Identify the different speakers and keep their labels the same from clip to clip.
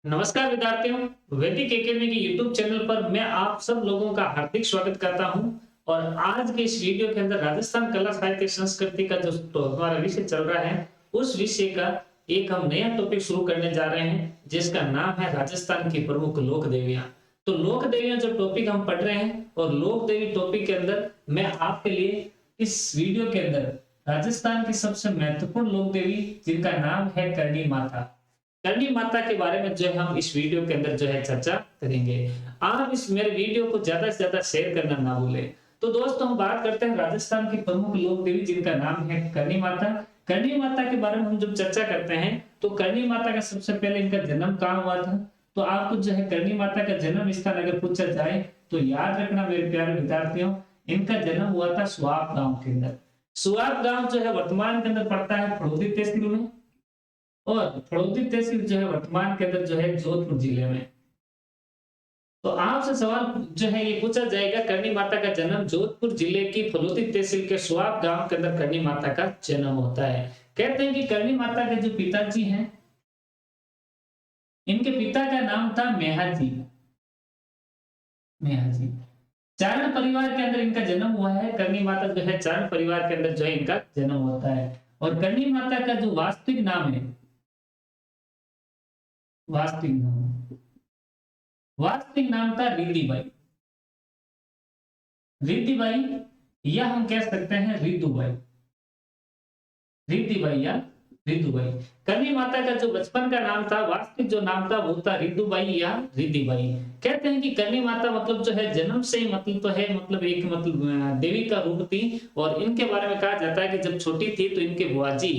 Speaker 1: नमस्कार विद्यार्थियों, वैदिक एकेडमी के यूट्यूब चैनल पर मैं आप सब लोगों का हार्दिक स्वागत करता हूं। और आज के इस वीडियो के अंदर राजस्थान कला साहित्य संस्कृति का जो हमारा विषय चल रहा है, उस विषय का एक हम नया टॉपिक शुरू करने जा रहे हैं, जिसका नाम है राजस्थान की प्रमुख लोक देवियां। तो लोक देवियां जो टॉपिक हम पढ़ रहे हैं, और लोक देवी टॉपिक के अंदर मैं आपके लिए इस वीडियो के अंदर राजस्थान की सबसे महत्वपूर्ण लोक देवी, जिनका नाम है करणी माता, करणी माता के बारे में जो है हम इस वीडियो के अंदर जो है चर्चा करेंगे। आप इस मेरे वीडियो को ज्यादा से ज्यादा शेयर करना ना भूलें। तो दोस्तों, हम बात करते हैं राजस्थान की प्रमुख लोक देवी, जिनका नाम है करणी माता। करणी माता के बारे में हम जब चर्चा करते हैं, तो करणी माता का सबसे पहले इनका जन्म कहाँ हुआ था। तो आपको जो है करणी माता का जन्म स्थान अगर पूछा जाए, तो याद रखना मेरे प्यारे विद्यार्थियों, इनका जन्म हुआ था सुआप गांव के अंदर। सुआप गांव जो है वर्तमान के अंदर पड़ता है फड़ौदी तहसील में, और फड़ौदी तहसील जो है वर्तमान के अंदर जो है जोधपुर जिले में। तो आपसे सवाल जो है ये पूछा जाएगा, करणी माता का जन्म जोधपुर जिले की फड़ौदी तहसील के सुआब गांव के अंदर करणी माता का जन्म होता है। कहते हैं कि करणी माता के जो पिताजी हैं, इनके पिता का नाम था मेहाजी। मेहाजी चारण परिवार के अंदर इनका जन्म हुआ है। करणी माता जो है चारण परिवार के अंदर जो है इनका जन्म होता है। और करणी माता का जो वास्तविक नाम है, वास्तविक नाम वास्तविक नाम था रिद्धिबाई। रिद्धिबाई, या हम कह सकते हैं रिद्धुबाई। रिद्धिबाई या रिद्धुबाई। करणी माता का जो बचपन का नाम था, वास्तविक जो नाम था, वो था रिद्धुबाई या रिद्धिबाई। कहते हैं कि करणी माता मतलब जो है जन्म से ही मतलब तो है, मतलब एक मतलब देवी का रूप थी। और इनके बारे में कहा जाता है कि जब छोटी थी तो इनके बुआजी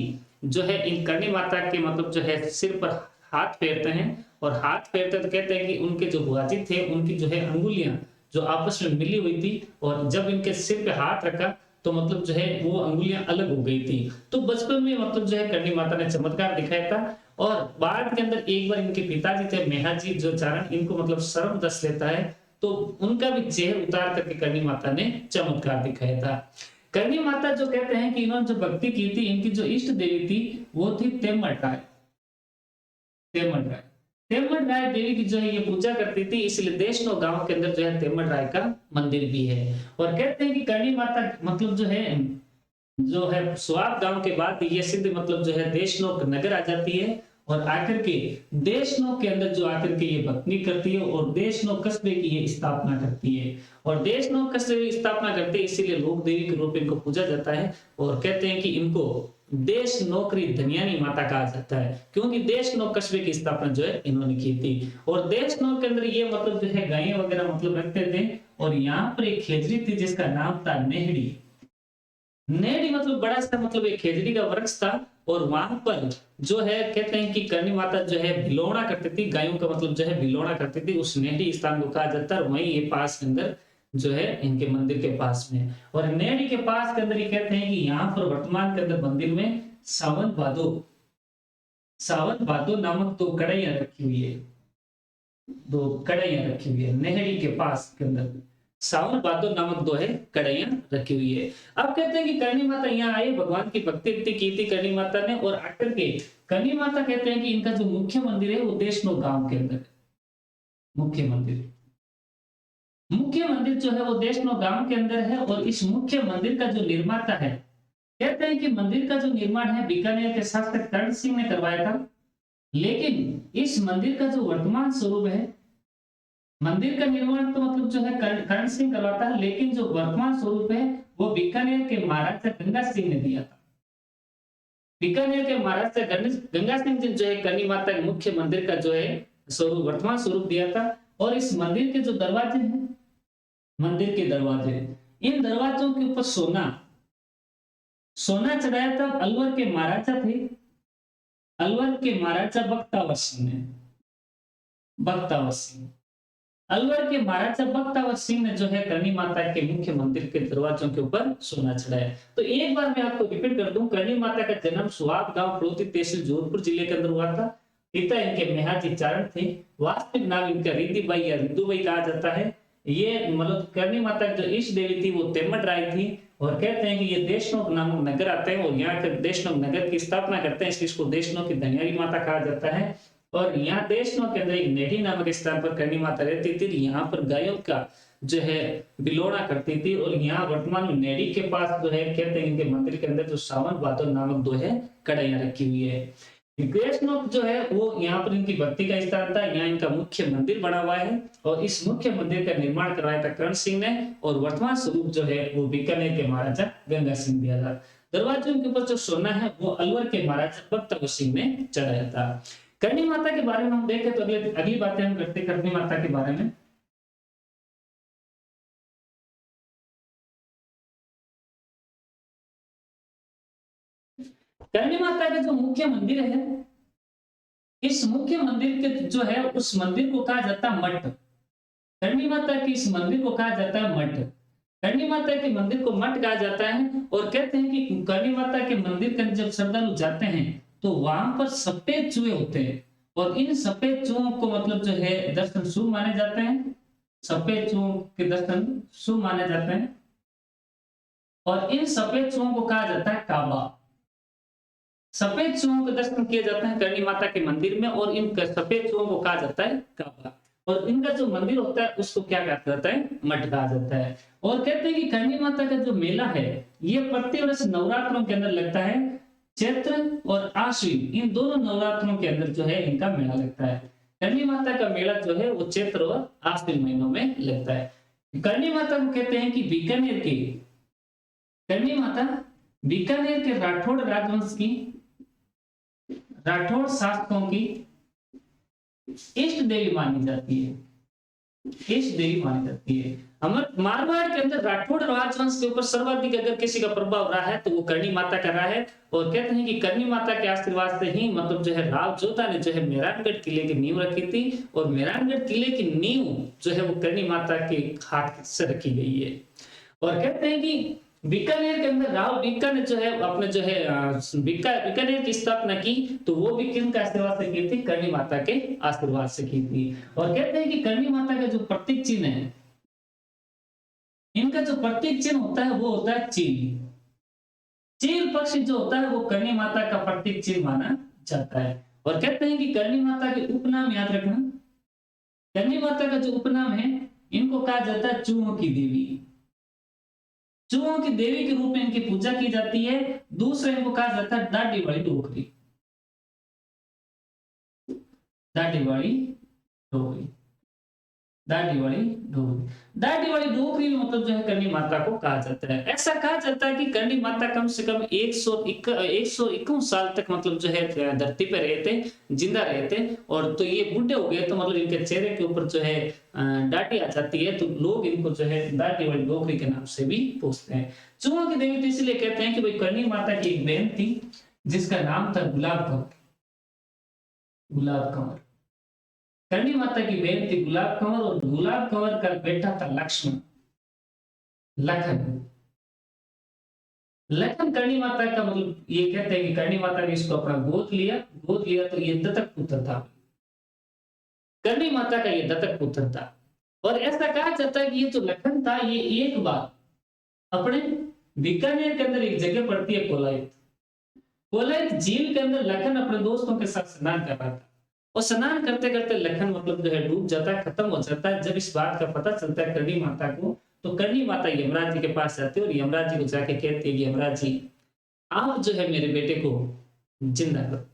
Speaker 1: जो है इन करणी माता के मतलब जो है सिर पर हाथ फेरते हैं। और हाथ फेरते तो कहते हैं कि उनके जो बुआजी थे, उनकी जो है अंगुलियां जो आपस में मिली हुई थी, और जब इनके सिर पे हाथ रखा तो मतलब जो है वो अंगुलियां अलग हो गई थी। तो बचपन में मतलब जो है करणी माता ने चमत्कार दिखाया था। और बाद के अंदर एक बार इनके पिताजी थे मेहाजी जो चारण, इनको मतलब शर्म दस लेता है, तो उनका भी चेहरा उतार करके करणी माता ने चमत्कार दिखाया था। करणी माता जो कहते हैं कि इन्होंने जो भक्ति की थी, इनकी जो इष्ट देवी थी वो थी तेमट राय। तेमट राय तेमट राय देवी की जो है ये पूजा करती थी, इसलिए देशनो गांव के अंदर जो है तेमट राय का मंदिर भी है। और कहते हैं कि करणी माता मतलब जो है सुआब गांव के बाद ये सिद्ध मतलब जो है देशनोक नगर आ जाती है। और आकर के देशनोक के अंदर जो आकर के ये भक्ति करती है, और देशनोक कस्बे की ये स्थापना करती है। और देशनोक कस्बे की स्थापना करते हैं, इसीलिए लोक देवी के रूप में इनको पूजा जाता है। और कहते हैं कि इनको देश नौकरी धनियानी माता कहा जाता है, क्योंकि देश नौक कस्बे की स्थापना जो है इन्होंने की थी। और देश नौक के अंदर ये मतलब जो है गायें वगैरह मतलब रखते थे। और यहाँ पर एक खेजड़ी थी जिसका नाम था नेहड़ी। नेहड़ी मतलब बड़ा सा मतलब एक खेजड़ी का वृक्ष था। और वहां पर जो है कहते हैं कि करणी माता जो है भिलौना करती थी, गायों का मतलब जो है भिलौना करती थी, उस नेहड़ी स्थान को कहा जाता है। और वहीं ये पास के अंदर जो है इनके मंदिर के पास में, और नेहड़ी के पास के अंदर ये कहते हैं कि यहाँ पर वर्तमान के अंदर मंदिर में सावन भादो नामक दो कढ़ाइयां रखी हुई है। दो कढ़ाइयां रखी हुई है नेहड़ी के पास के अंदर, सावन भादो नामक दो है कढ़ाइयां रखी हुई है। अब कहते हैं कि करणी माता यहाँ आई, भगवान की भक्ति इतनी की थी करणी माता ने। और आकर के करणी माता कहते हैं कि इनका जो मुख्य मंदिर है वो देशनो गांव के अंदर है। मुख्य मंदिर जो है वो देशनो गांव के अंदर है। और इस मुख्य मंदिर का जो निर्माता है, कहते हैं कि मंदिर का जो निर्माण है बीकानेर के शासक कर्ण सिंह ने करवाया था। लेकिन इस मंदिर का जो वर्तमान स्वरूप है, मंदिर का निर्माण तो मतलब जो है कर्ण सिंह करवाता है, लेकिन जो वर्तमान स्वरूप है वो बीकानेर के महाराजा गंगा सिंह ने दिया था। बीकानेर के महाराजा गंगा सिंह जी जो है करणी माता के मुख्य मंदिर का जो है स्वरूप, वर्तमान स्वरूप दिया था। और इस मंदिर के जो दरवाजे हैं, मंदिर के दरवाजे, इन दरवाजों के ऊपर सोना चढ़ाया था। अलवर के महाराजा थे, अलवर के महाराजा बख्तावर सिंह ने। बख्तावर सिंह अलवर के महाराजा बख्तावर सिंह ने जो है करणी माता के मुख्य मंदिर के दरवाजों के ऊपर सोना चढ़ाया। तो एक बार मैं आपको रिपीट कर दूं, करणी माता का जन्म सुआब गांव फड़ौदी तहसील जोधपुर जिले के अंदर हुआ था। पिता इनके मेहाजी चारण थे। वास्तविक नाम इनका रिद्धिबाई या रिद्धुबाई कहा जाता है। ये मतलब करणी माता की जो इष्ट देवी थी वो तेमट राय थी। और कहते हैं कि ये देशनोक नामक नगर आते हैं, और यहाँ के देशनोक नगर की स्थापना करते हैं, इसलिए इसको देशनोक की धनियारी माता कहा जाता है। और यहाँ देशनों के अंदर एक नेडी नामक स्थान पर करनी माता रहती थी। यहाँ पर गायों का जो है बिलोड़ा करती थी। और यहाँ वर्तमान में नेडी के पास जो है कहते हैं इनके मंदिर के अंदर जो सावन भादो नामक दो है कढ़ाइयां रखी हुई है। कृष्ण जो है वो यहाँ पर इनकी भक्ति का स्थान था। यहाँ इनका मुख्य मंदिर बना हुआ है और इस मुख्य मंदिर का निर्माण करवाया था कर्ण सिंह ने। और वर्तमान स्वरूप जो है वो बीकानेर के महाराजा गंगा सिंह दिया था। दरवाजों के ऊपर जो सोना है वो अलवर के महाराजा बख्तर सिंह ने चढ़ाया था। करनी माता के बारे में हम देखें तो अगली बातें हम करते करनी माता के बारे में। करनी माता का जो मुख्य मंदिर है, इस मुख्य मंदिर के जो है उस मंदिर को कहा जाता है मठ। करनी माता की इस मंदिर को कहा जाता है मठ। करनी माता के मंदिर को मठ कहा जाता है। और कहते हैं कि करनी माता के मंदिर के जब श्रद्धालु जाते हैं तो वहां पर सफेद चूहे होते हैं और इन सफेद चूहों को मतलब जो है दर्शन शुभ माने जाते हैं। सफेद चूहों के दर्शन शुभ माने जाते हैं और इन सफेद चूहों को कहा जाता है काबा। सफेद चूहों के दर्शन किए जाते हैं करनी माता के मंदिर में और इन सफेद चूहों को कहा जाता है काबा। और इनका जो मंदिर होता है उसको क्या कहा जाता है, मठ कहा जाता है। और कहते हैं कि करनी माता का जो मेला है ये प्रतिवर्ष नवरात्रों के अंदर लगता है। चैत्र और आश्विन इन दोनों नवरात्रों के अंदर जो है इनका मेला लगता है। करनी माता का मेला जो है वो चैत्र और आश्विन महीनों में लगता है। करनी माता को कहते हैं कि बीकानेर की करनी माता बीकानेर के राठौड़ राजवंश की, राठौड़ शासकों की इष्ट देवी मानी जाती है। इष्ट देवी मानी जाती है। हमारे मारवाड़ के अंदर राठौड़ राजवंश के ऊपर सर्वाधिक अगर किसी का प्रभाव रहा है तो वो करनी माता का रहा है। और कहते हैं कि करनी माता के आशीर्वाद से ही मतलब जो है राव जोधा ने जो है मेहरानगढ़ किले की नींव रखी थी। और मेहरानगढ़ किले की नींव जो है वो करनी माता के हाथ से रखी गई है। और कहते हैं कि बीकानेर के अंदर राव बीका ने जो है अपने जो है बीकानेर की स्थापना की तो वो भी किन का आशीर्वाद से की थी, करनी माता के आशीर्वाद से की थी। और कहते हैं कि करनी माता का जो प्रतीक चिन्ह है, इनका जो प्रतीक चिन्ह होता है वो होता है चील। चील पक्षी जो होता है वो करनी माता का प्रतीक चिन्ह माना जाता है। और कहते हैं कि करनी माता के उपनाम याद रखना। करनी माता का जो उपनाम है इनको कहा जाता है चूहों की देवी। चूहों की देवी के रूप में इनकी पूजा की जाती है। दूसरे इनको कहा जाता है दाढ़ी वाली डोकरी। दाढ़ी वाली डोकरी, दाढ़ी वाली डोकरी, दाढ़ी वाली डोकरी में मतलब जो है करनी माता को कहा जाता है। ऐसा कहा जाता है कि करनी माता कम से कम 151 साल तक मतलब जो है धरती पे रहे थे, जिंदा रहे थे। और तो ये बूढ़े हो गए तो मतलब इनके चेहरे के ऊपर जो है दाढ़ी आ जाती है तो लोग इनको जो है दाढ़ी वाली डोकरी के नाम से भी पूछते हैं। चूहों की देवी तो इसलिए कहते हैं कि भाई करनी माता की एक बहन थी जिसका नाम था गुलाब कंवर। गुलाब कंवर करनी माता की बहन थी गुलाब कंवर और गुलाब कंवर का बेटा था लक्ष्मण, लखन। लखन करनी माता का मतलब ये कहते हैं कि करनी माता ने इसको अपना गोद लिया तो ये दत्तक पुत्र था। करनी माता का ये दत्तक पुत्र था। और ऐसा कहा जाता है कि ये जो लखन था ये एक बार अपने बीकानेर के अंदर एक जगह पड़ती है कोलायत। कोलायत झील के अंदर लखन अपने दोस्तों के साथ स्नान कर रहा था और स्नान करते करते लखन मतलब जो है डूब जाता है, खत्म हो जाता है। जब इस बात का पता चलता है करनी माता को तो करनी माता यमराज जी के पास जाती है और यमराज जी को जाके कहती है कि यमराज जी आप जो है मेरे बेटे को जिंदा करो।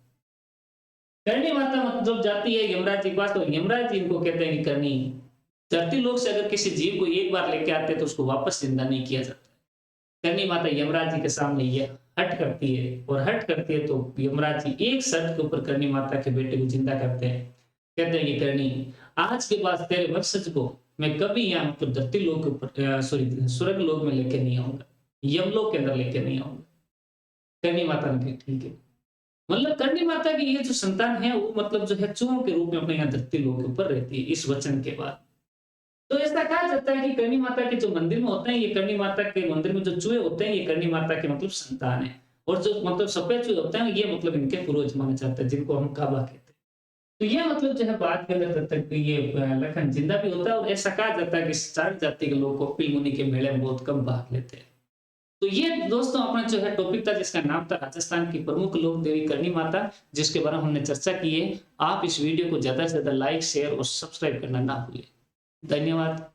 Speaker 1: करनी माता मतलब जाती है यमराज जी के पास तो यमराज जी इनको कहते हैं कि करनी धरती लोक से अगर किसी जीव को एक बार लेके आते हैं तो उसको वापस जिंदा नहीं किया जाता। करनी माता यमराज जी के सामने ये हट करती है और हट करती है तो यमराज जी एक शर्त के ऊपर करनी माता के बेटे को जिंदा करते हैं। कहते हैं कि करनी आज के बाद तेरे वंशज को मैं कभी यहाँ मतलब धरती लोक के ऊपर सॉरी स्वर्ग लोक में लेके नहीं आऊंगा, यमलोक के अंदर लेके नहीं आऊंगा। करनी माता ने कहा ठीक है। मतलब करनी माता की ये जो संतान है वो मतलब जो है चूहों के रूप में अपने यहाँ धरती लोक के ऊपर रहती है इस वचन के बाद। तो ऐसा कहा जाता है कि करनी माता के जो मंदिर में होते हैं ये करनी माता के मंदिर में जो चूहे होते हैं ये करनी माता के मतलब संतान है। और जो मतलब सफेद चूहे होते हैं ये मतलब इनके पूर्वज माने जाते हैं जिनको हम काबा कहते हैं। तो ये मतलब जो है बाद के अंदर तक ये लखन जिंदा भी होता है। और ऐसा कहा जाता है कि सारी जाति के लोग कपिल मुनि के मेले में बहुत कम भाग लेते हैं। तो ये दोस्तों अपना जो है टॉपिक था जिसका नाम था राजस्थान की प्रमुख लोक देवी करनी माता, जिसके बारे में हमने चर्चा की है। आप इस वीडियो को ज्यादा से ज्यादा लाइक शेयर और सब्सक्राइब करना ना भूलें। धन्यवाद।